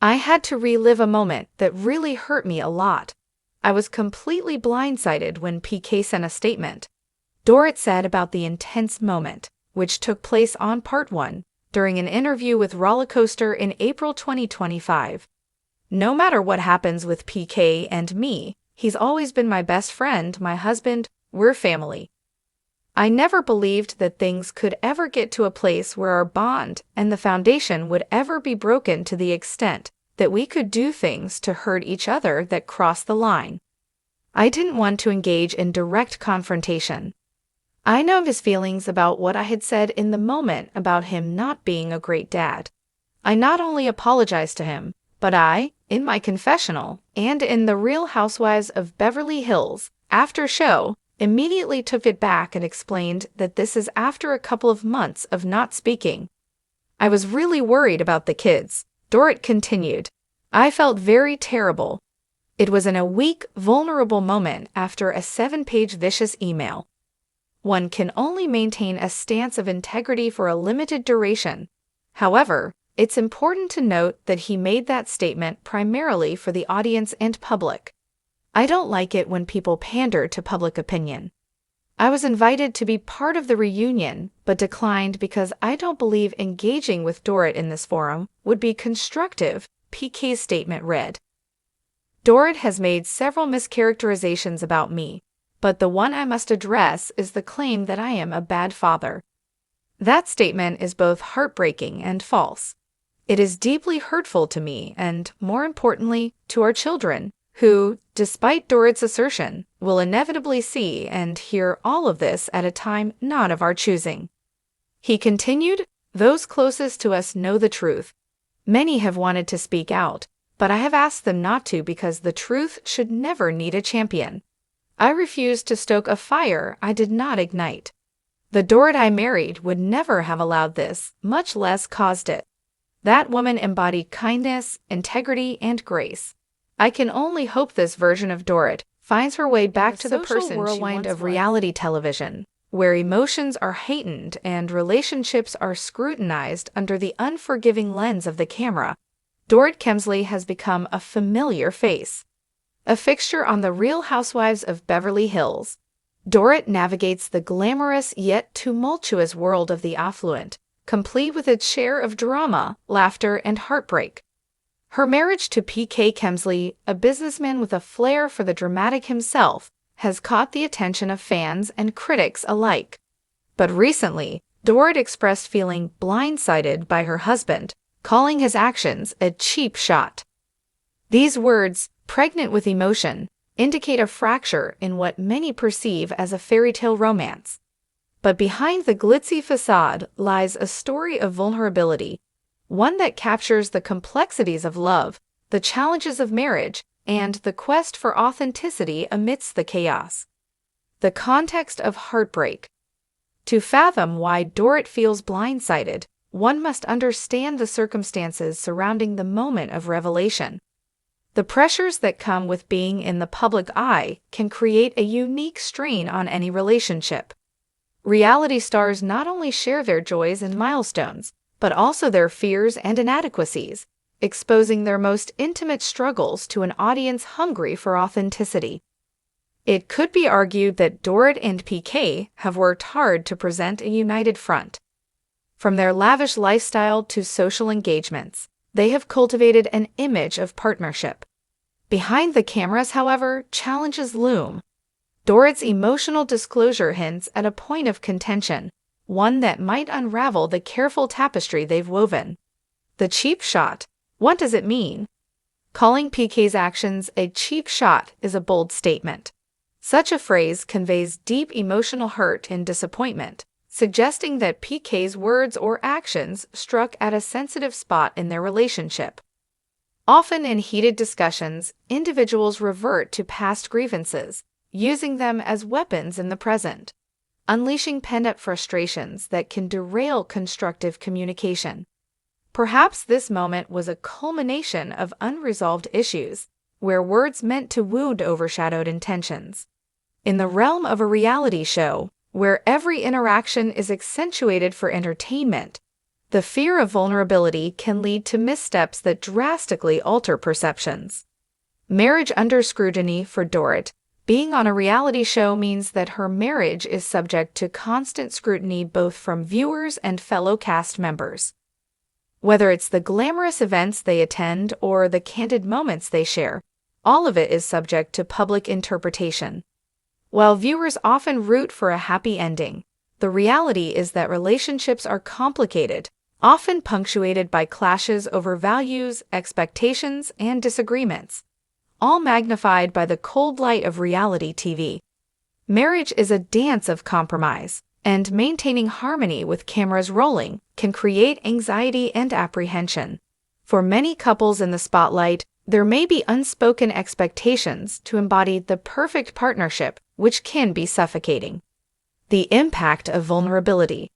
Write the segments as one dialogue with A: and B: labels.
A: I had to relive a moment that really hurt me a lot. I was completely blindsided when PK sent a statement. Dorit said about the intense moment, which took place on Part 1, during an interview with Rollercoaster in April 2025. No matter what happens with PK and me, he's always been my best friend, my husband, we're family. I never believed that things could ever get to a place where our bond and the foundation would ever be broken to the extent that we could do things to hurt each other that crossed the line. I didn't want to engage in direct confrontation. I know of his feelings about what I had said in the moment about him not being a great dad. I not only apologized to him, but I, in my confessional, and in the Real Housewives of Beverly Hills after show, immediately took it back and explained that this is after a couple of months of not speaking. I was really worried about the kids, Dorit continued. I felt very terrible. It was in a weak, vulnerable moment after a 7-page vicious email. One can only maintain a stance of integrity for a limited duration. However, it's important to note that he made that statement primarily for the audience and public. I don't like it when people pander to public opinion. I was invited to be part of the reunion, but declined because I don't believe engaging with Dorit in this forum would be constructive, PK's statement read. Dorit has made several mischaracterizations about me, but the one I must address is the claim that I am a bad father. That statement is both heartbreaking and false. It is deeply hurtful to me and, more importantly, to our children, who, despite Dorit's assertion, will inevitably see and hear all of this at a time not of our choosing. He continued, "Those closest to us know the truth. Many have wanted to speak out, but I have asked them not to because the truth should never need a champion. I refused to stoke a fire I did not ignite. The Dorit I married would never have allowed this, much less caused it. That woman embodied kindness, integrity, and grace. I can only hope this version of Dorit finds her way back to the person whirlwind of reality television, where emotions are heightened and relationships are scrutinized under the unforgiving lens of the camera. Dorit Kemsley has become a familiar face. A fixture on the Real Housewives of Beverly Hills, Dorit navigates the glamorous yet tumultuous world of the affluent, complete with its share of drama, laughter, and heartbreak. Her marriage to PK Kemsley, a businessman with a flair for the dramatic himself, has caught the attention of fans and critics alike. But recently, Dorit expressed feeling blindsided by her husband, calling his actions a cheap shot. These words, pregnant with emotion, indicate a fracture in what many perceive as a fairy tale romance. But behind the glitzy facade lies a story of vulnerability, one that captures the complexities of love, the challenges of marriage, and the quest for authenticity amidst the chaos. The context of heartbreak. To fathom why Dorit feels blindsided, one must understand the circumstances surrounding the moment of revelation. The pressures that come with being in the public eye can create a unique strain on any relationship. Reality stars not only share their joys and milestones, but also their fears and inadequacies, exposing their most intimate struggles to an audience hungry for authenticity. It could be argued that Dorit and PK have worked hard to present a united front. From their lavish lifestyle to social engagements, they have cultivated an image of partnership. Behind the cameras, however, challenges loom. Dorit's emotional disclosure hints at a point of contention, one that might unravel the careful tapestry they've woven. The cheap shot. What does it mean? Calling PK's actions a cheap shot is a bold statement. Such a phrase conveys deep emotional hurt and disappointment, suggesting that PK's words or actions struck at a sensitive spot in their relationship. Often in heated discussions, individuals revert to past grievances, using them as weapons in the present, unleashing pent-up frustrations that can derail constructive communication. Perhaps this moment was a culmination of unresolved issues, where words meant to wound overshadowed intentions. In the realm of a reality show, where every interaction is accentuated for entertainment, The fear of vulnerability can lead to missteps that drastically alter perceptions. Marriage under scrutiny for Dorit. Being on a reality show means that her marriage is subject to constant scrutiny both from viewers and fellow cast members. Whether it's the glamorous events they attend or the candid moments they share, all of it is subject to public interpretation. While viewers often root for a happy ending, the reality is that relationships are complicated, often punctuated by clashes over values, expectations, and disagreements, all magnified by the cold light of reality TV. Marriage is a dance of compromise, and maintaining harmony with cameras rolling can create anxiety and apprehension. For many couples in the spotlight, there may be unspoken expectations to embody the perfect partnership, which can be suffocating. The impact of vulnerability.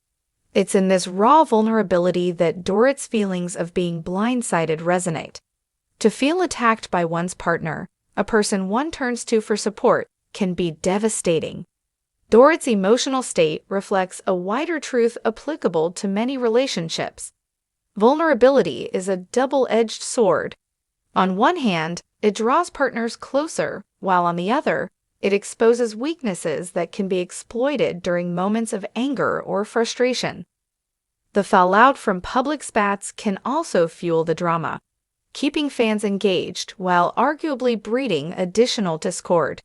A: It's in this raw vulnerability that Dorit's feelings of being blindsided resonate. To feel attacked by one's partner, a person one turns to for support, can be devastating. Dorit's emotional state reflects a wider truth applicable to many relationships. Vulnerability is a double-edged sword. On one hand, it draws partners closer, while on the other, it exposes weaknesses that can be exploited during moments of anger or frustration. The fallout from public spats can also fuel the drama, keeping fans engaged while arguably breeding additional discord.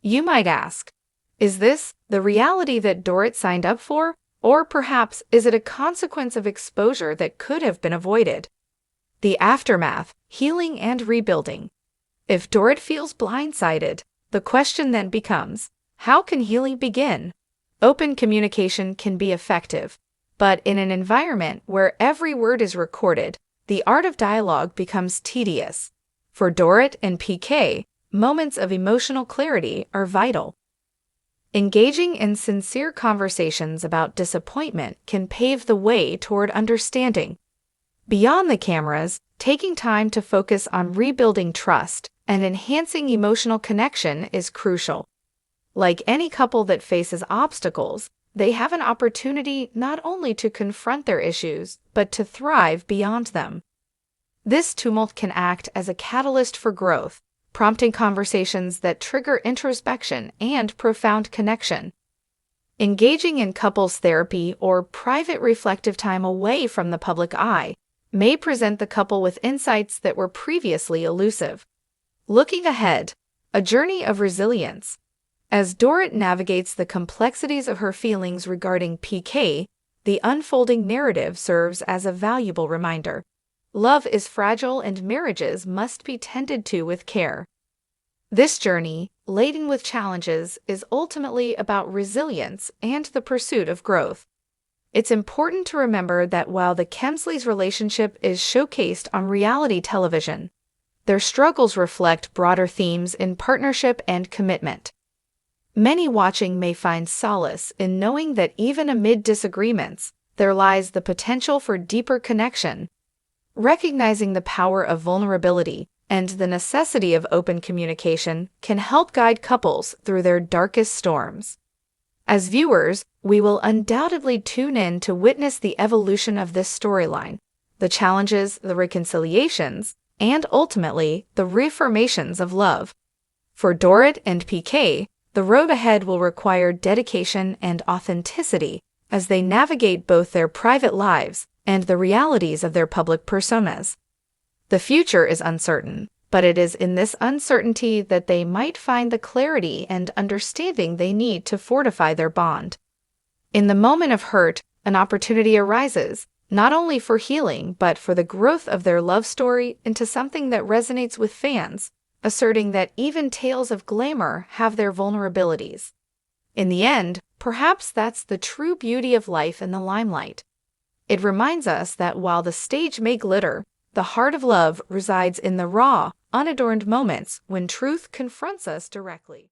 A: You might ask, is this the reality that Dorit signed up for, or perhaps is it a consequence of exposure that could have been avoided? The aftermath, healing and rebuilding. If Dorit feels blindsided, the question then becomes, how can healing begin? Open communication can be effective, but in an environment where every word is recorded, the art of dialogue becomes tedious. For Dorit and PK, moments of emotional clarity are vital. Engaging in sincere conversations about disappointment can pave the way toward understanding. Beyond the cameras, taking time to focus on rebuilding trust and enhancing emotional connection is crucial. Like any couple that faces obstacles, they have an opportunity not only to confront their issues, but to thrive beyond them. This tumult can act as a catalyst for growth, prompting conversations that trigger introspection and profound connection. Engaging in couples therapy or private reflective time away from the public eye may present the couple with insights that were previously elusive. Looking ahead, a journey of resilience. As Dorit navigates the complexities of her feelings regarding PK, the unfolding narrative serves as a valuable reminder. Love is fragile and marriages must be tended to with care. This journey, laden with challenges, is ultimately about resilience and the pursuit of growth. It's important to remember that while the Kemsleys' relationship is showcased on reality television, their struggles reflect broader themes in partnership and commitment. Many watching may find solace in knowing that even amid disagreements, there lies the potential for deeper connection. Recognizing the power of vulnerability and the necessity of open communication can help guide couples through their darkest storms. As viewers, we will undoubtedly tune in to witness the evolution of this storyline, the challenges, the reconciliations, and ultimately, the reaffirmations of love. For Dorit and PK, the road ahead will require dedication and authenticity as they navigate both their private lives and the realities of their public personas. The future is uncertain, but it is in this uncertainty that they might find the clarity and understanding they need to fortify their bond. In the moment of hurt, an opportunity arises, not only for healing but for the growth of their love story into something that resonates with fans, asserting that even tales of glamour have their vulnerabilities. In the end, perhaps that's the true beauty of life in the limelight. It reminds us that while the stage may glitter, the heart of love resides in the raw, unadorned moments when truth confronts us directly.